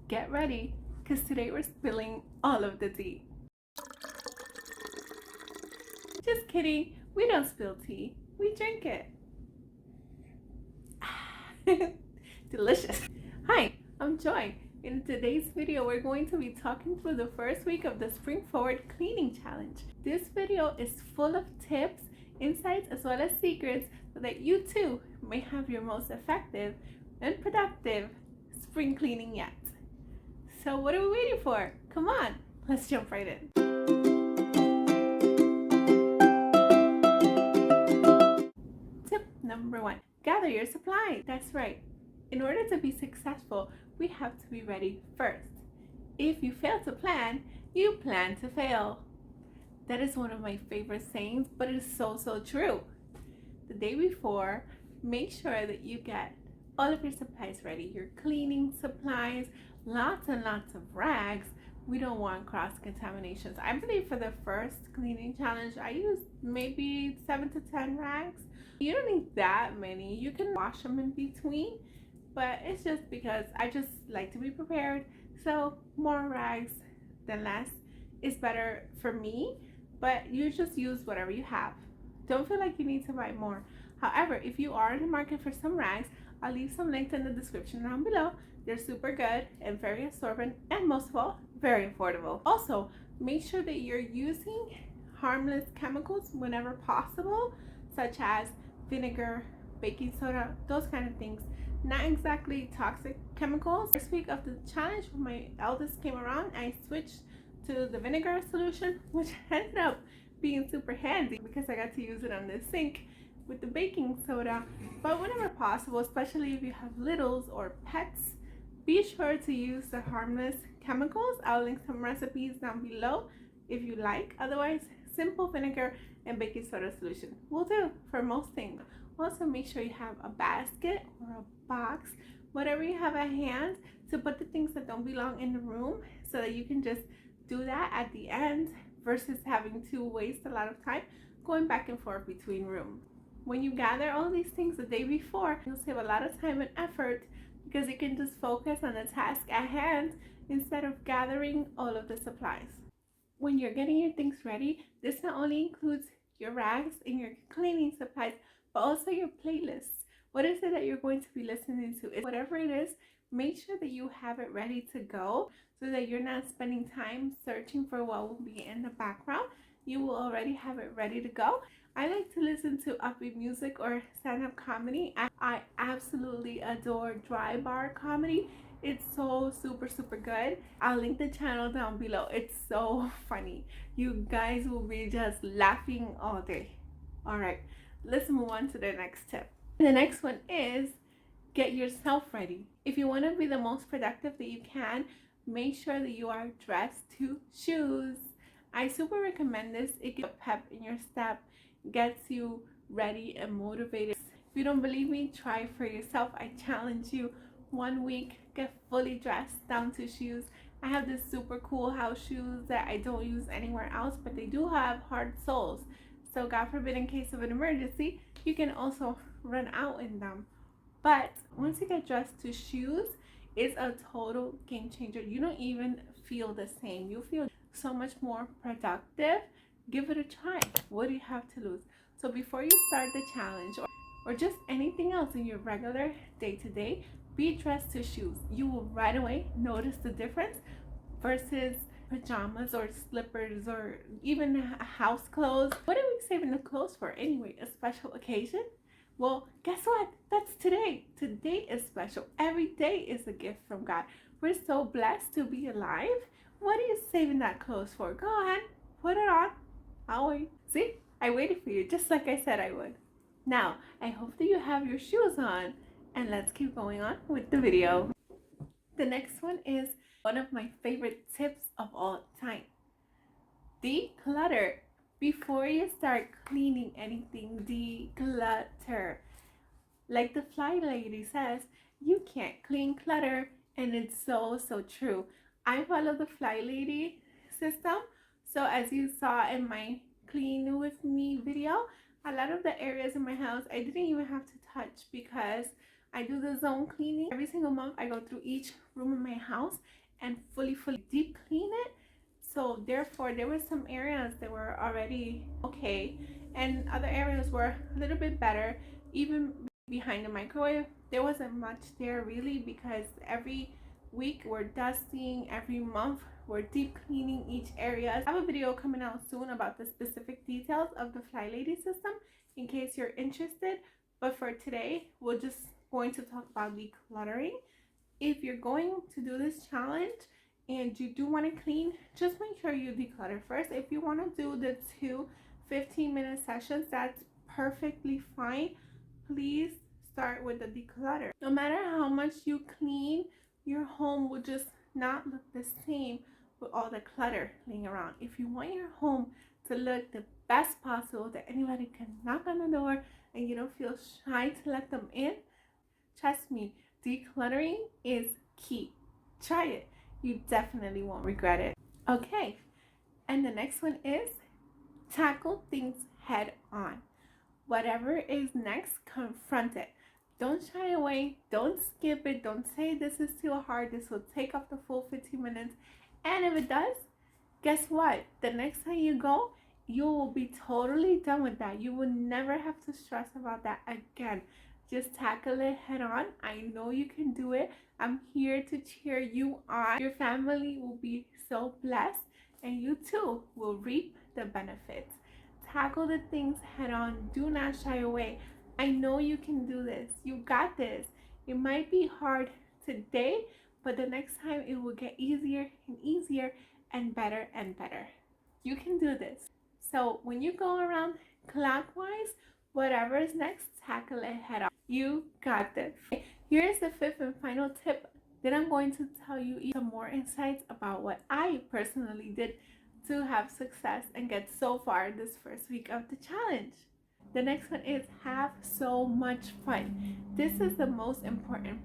get ready, because today we're spilling all of the tea. Just kidding, we don't spill tea, we drink it. Delicious. Hi, I'm Joy. In today's video, we're going to be talking through the first week of the Spring Forward Cleaning Challenge. This video is full of tips, insights, as well as secrets so that you too may have your most effective and productive spring cleaning yet. So what are we waiting for? Come on, let's jump right in. Tip number 1, gather your supplies. That's right. In order to be successful, we have to be ready first. If you fail to plan, you plan to fail. That is one of my favorite sayings, but it is so true. The day before, make sure that you get all of your supplies ready. Your cleaning supplies, lots and lots of rags. We don't want cross-contaminations. I believe for the first cleaning challenge, I used maybe 7 to 10 rags. You don't need that many. You can wash them in between, but it's just because I just like to be prepared. So more rags than less is better for me, but you just use whatever you have. Don't feel like you need to buy more. However, if you are in the market for some rags, I'll leave some links in the description down below. They're super good and very absorbent, and most of all, very affordable. Also, make sure that you're using harmless chemicals whenever possible, such as vinegar, baking soda, those kind of things. Not exactly toxic chemicals. First week of the challenge, when my eldest came around, I switched to the vinegar solution, which ended up being super handy because I got to use it on the sink with the baking soda. But whenever possible, especially if you have littles or pets, be sure to use the harmless chemicals. I'll link some recipes down below if you like. Otherwise, simple vinegar and baking soda solution will do for most things. Also, make sure you have a basket or a box, whatever you have at hand, to put the things that don't belong in the room, so that you can just do that at the end versus having to waste a lot of time going back and forth between rooms. When you gather all these things the day before, you'll save a lot of time and effort because you can just focus on the task at hand instead of gathering all of the supplies. When you're getting your things ready, this not only includes your rags and your cleaning supplies, but also your playlists. What is it that you're going to be listening to? Whatever it is, make sure that you have it ready to go so that you're not spending time searching for what will be in the background. You will already have it ready to go. I like to listen to upbeat music or stand-up comedy. I absolutely adore dry bar comedy. It's so super good. I'll link the channel down below. It's so funny. You guys will be just laughing all day. All right, let's move on to the next tip. The next one is get yourself ready. If you want to be the most productive that you can, make sure that you are dressed to shoes. I super recommend this. It gives pep in your step, gets you ready and motivated. If you don't believe me, try for yourself. I challenge you. 1 week, get fully dressed down to shoes. I have this super cool house shoes that I don't use anywhere else, but they do have hard soles. So God forbid, in case of an emergency, you can also run out in them. But once you get dressed to shoes, it's a total game changer. You don't even feel the same. You feel so much more productive. Give it a try. What do you have to lose? So before you start the challenge or just anything else in your regular day-to-day, be dressed to shoes. You will right away notice the difference versus pajamas or slippers or even house clothes. What are we saving the clothes for anyway? A special occasion? Well, guess what? That's today. Today is special. Every day is a gift from God. We're so blessed to be alive. What are you saving that clothes for? Go ahead, put it on. I'll wait. See, I waited for you just like I said I would. Now, I hope that you have your shoes on, and let's keep going on with the video. The next one is one of my favorite tips of all time. Declutter. Before you start cleaning anything, declutter. Like the fly lady says, you can't clean clutter, and it's so true. I follow the fly lady system. So as you saw in my clean with me video, a lot of the areas in my house I didn't even have to touch because I do the zone cleaning. Every single month I go through each room in my house and fully deep clean it. So therefore there were some areas that were already okay and other areas were a little bit better. Even behind the microwave there wasn't much there really, because every week we're dusting, every month we're deep cleaning each area. I have a video coming out soon about the specific details of the Fly Lady system in case you're interested, but for today we're just going to talk about decluttering. If you're going to do this challenge and you do want to clean, just make sure you declutter first. If you want to do the 15-minute sessions, that's perfectly fine. Please start with the declutter. No matter how much you clean, your home will just not look the same with all the clutter laying around. If you want your home to look the best possible, that anybody can knock on the door and you don't feel shy to let them in, trust me, decluttering is key. Try it. You definitely won't regret it. Okay, and the next one is tackle things head on. Whatever is next, confront it. Don't shy away. Don't skip it. Don't say this is too hard. This will take up the full 15 minutes. And if it does, guess what? The next time you go, you will be totally done with that. You will never have to stress about that again. Just tackle it head on. I know you can do it. I'm here to cheer you on. Your family will be so blessed, and you too will reap the benefits. Tackle the things head on. Do not shy away. I know you can do this. You got this. It might be hard today, but the next time it will get easier and easier and better and better. You can do this. So when you go around clockwise, whatever is next, tackle it head on. You got this. Here's the fifth and final tip. Then I'm going to tell you some more insights about what I personally did to have success and get so far this first week of the challenge. The next one is have so much fun. This is the most important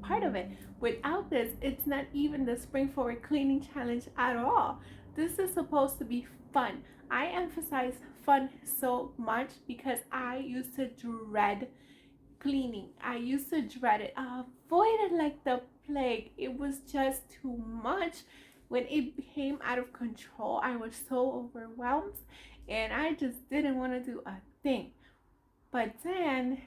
part of it. Without this, it's not even the Spring Forward Cleaning Challenge at all. This is supposed to be fun. I emphasize fun so much because I used to dread cleaning. I used to dread it. I avoided like the plague. It was just too much. When it became out of control, I was so overwhelmed and I just didn't want to do a thing. But then,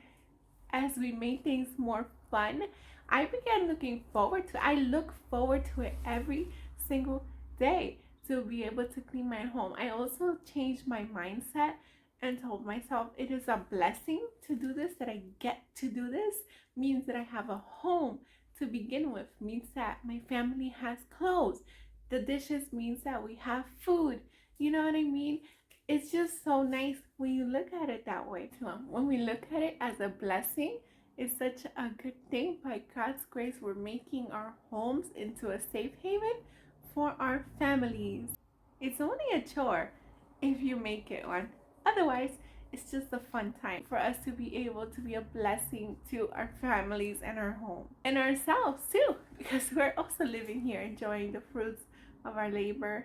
as we made things more fun, I began looking forward to it. I look forward to it every single day to be able to clean my home. I also changed my mindset and told myself it is a blessing to do this, that I get to do this, means that I have a home to begin with, means that my family has clothes. The dishes means that we have food. You know what I mean? It's just so nice when you look at it that way too. When we look at it as a blessing, it's such a good thing. By God's grace, we're making our homes into a safe haven for our families. It's only a chore if you make it one. Otherwise, it's just a fun time for us to be able to be a blessing to our families and our home and ourselves too, because we're also living here enjoying the fruits of our labor.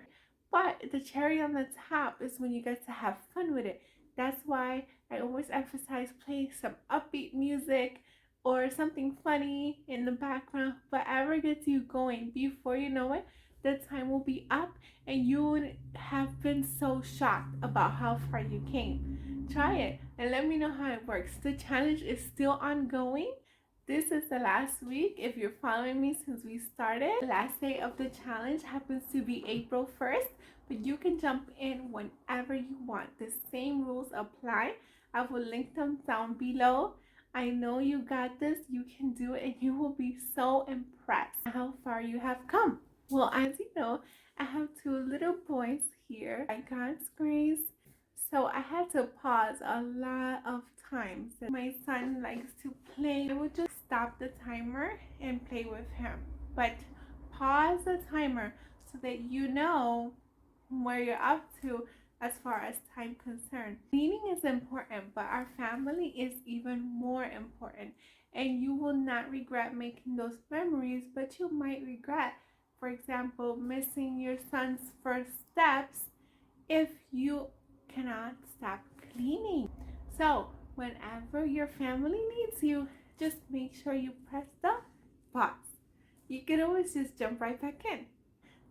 But the cherry on the top is when you get to have fun with it. That's why I always emphasize playing some upbeat music or something funny in the background, whatever gets you going. Before you know it, the time will be up and you would have been so shocked about how far you came. Try it and let me know how it works. The challenge is still ongoing. This is the last week. If you're following me since we started, the last day of the challenge happens to be April 1st, but you can jump in whenever you want. The same rules apply. I will link them down below. I know you got this. You can do it and you will be so impressed how far you have come. Well, as you know, I have two little boys here. By God's grace, so I had to pause a lot of times. My son likes to play. I would just stop the timer and play with him. But pause the timer so that you know where you're up to as far as time concerned. Cleaning is important, but our family is even more important. And you will not regret making those memories, but you might regret, for example, missing your son's first steps if you cannot stop cleaning. So whenever your family needs you, just make sure you press the pause. You can always just jump right back in.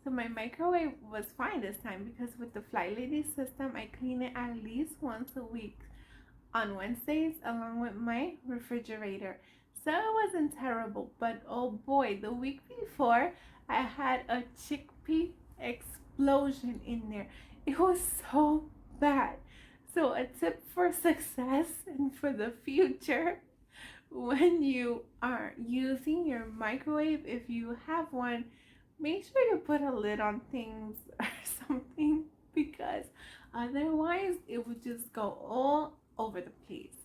So my microwave was fine this time because with the Fly Lady system, I clean it at least once a week on Wednesdays along with my refrigerator. So it wasn't terrible, but oh boy, the week before I had a chickpea explosion in there. It was so bad. So a tip for success and for the future, when you are using your microwave, if you have one, make sure you put a lid on things or something, because otherwise it would just go all over the place.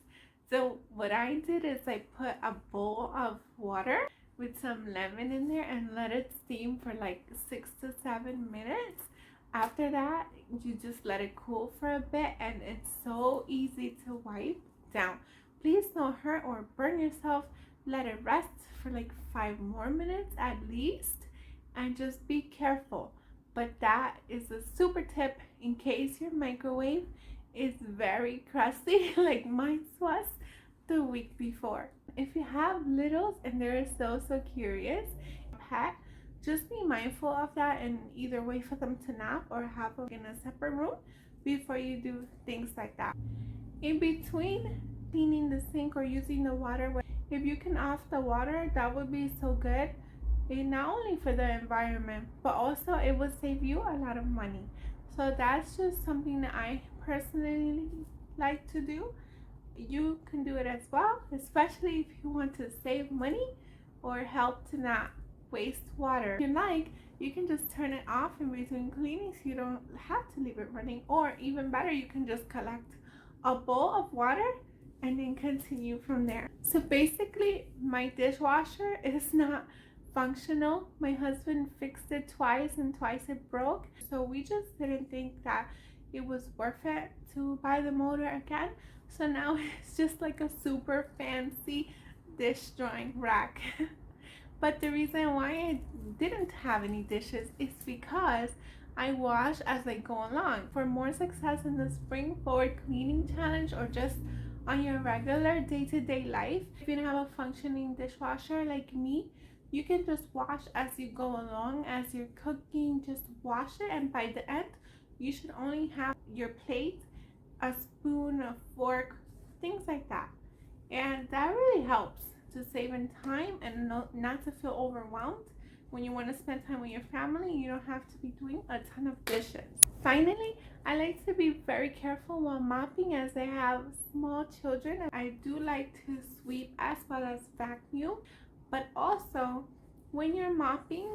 So what I did is I put a bowl of water with some lemon in there and let it steam for like 6 to 7 minutes. After that, you just let it cool for a bit, and it's so easy to wipe down. Please don't hurt or burn yourself. Let it rest for like 5 more minutes at least, and just be careful. But that is a super tip in case your microwave is very crusty like mine was the week before. If you have littles and they're so curious, pet, just be mindful of that and either wait for them to nap or have them in a separate room before you do things like that. In between cleaning the sink or using the water, if you can off the water, that would be so good. And not only for the environment, but also it will save you a lot of money. So that's just something that I personally like to do. You can do it as well, especially if you want to save money or help to not waste water. If you like, you can just turn it off in between cleaning so you don't have to leave it running, or even better, you can just collect a bowl of water and then continue from there. So basically, my dishwasher is not functional. My husband fixed it twice and twice it broke, so we just didn't think that it was worth it to buy the motor again. So now it's just like a super fancy dish drawing rack. But the reason why I didn't have any dishes is because I wash as I go along. For more success in the Spring Forward Cleaning Challenge, or just on your regular day-to-day life, if you don't have a functioning dishwasher like me, you can just wash as you go along. As you're cooking, just wash it, and by the end you should only have your plate, a spoon, a fork, things like that. And that really helps to save in time and not to feel overwhelmed when you want to spend time with your family. You don't have to be doing a ton of dishes. Finally, I like to be very careful while mopping as I have small children. I do like to sweep as well as vacuum, but also when you're mopping,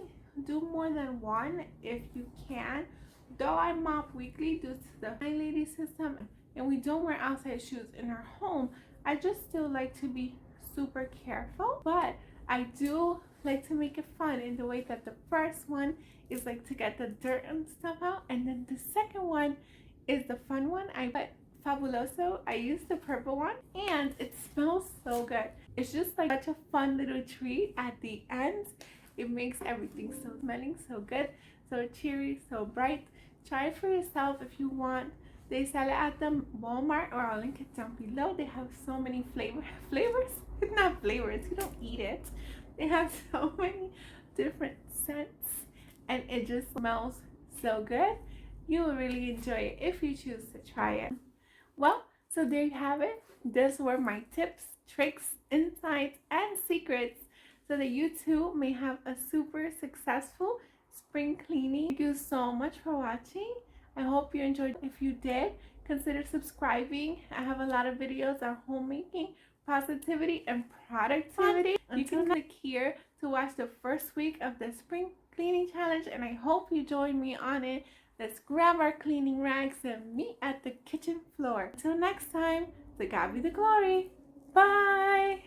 do more than one if you can. Though I mop weekly due to the Fly Lady system and we don't wear outside shoes in our home, I just still like to be super careful. But I do like to make it fun in the way that the first one is like to get the dirt and stuff out, and then the second one is the fun one. I bought Fabuloso. I used the purple one and it smells so good. It's just like such a fun little treat at the end. It makes everything so smelling so good, so cheery, so bright. Try it for yourself if you want. They sell it at the Walmart, or I'll link it down below. They have so many flavors. It's not flavors, you don't eat it. They have so many different scents and it just smells so good. You will really enjoy it if you choose to try it. Well, so there you have it. Those were my tips, tricks, insights, and secrets so that you too may have a super successful spring cleaning. Thank you so much for watching. I hope you enjoyed. If you did, consider subscribing. I have a lot of videos on homemaking, positivity, and productivity. You can click here to watch the first week of the spring cleaning challenge, and I hope you join me on it. Let's grab our cleaning rags and meet at the kitchen floor. Until next time, to God be the glory. Bye.